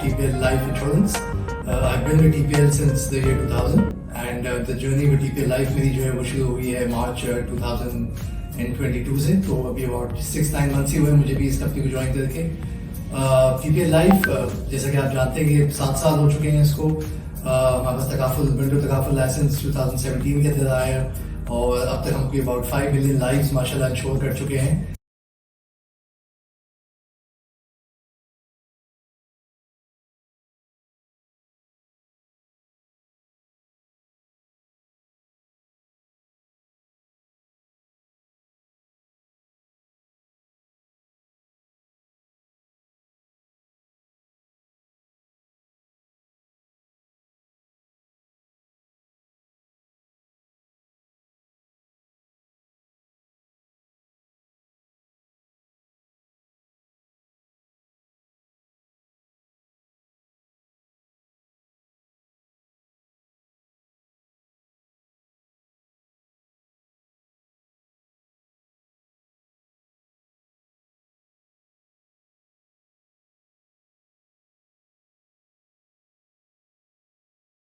TPL Life Insurance. I've been with TPL since the year 2000 and the journey with TPL Life मेरी जो है वो शुरू हुई है मार्च 2022 से, तो अभी about 6-9 months ही हुए मुझे भी इस कंपनी को ज्वाइन करके। TPL Life जैसा कि आप जानते हैं कि 7 साल हो चुके हैं इसको। हमारे पास तकाफुल लाइसेंस 2017 के अंदर आया और अब तक हम कोई about 5 million लाइव्स माशाल्लाह इंश्योर कर चुके हैं।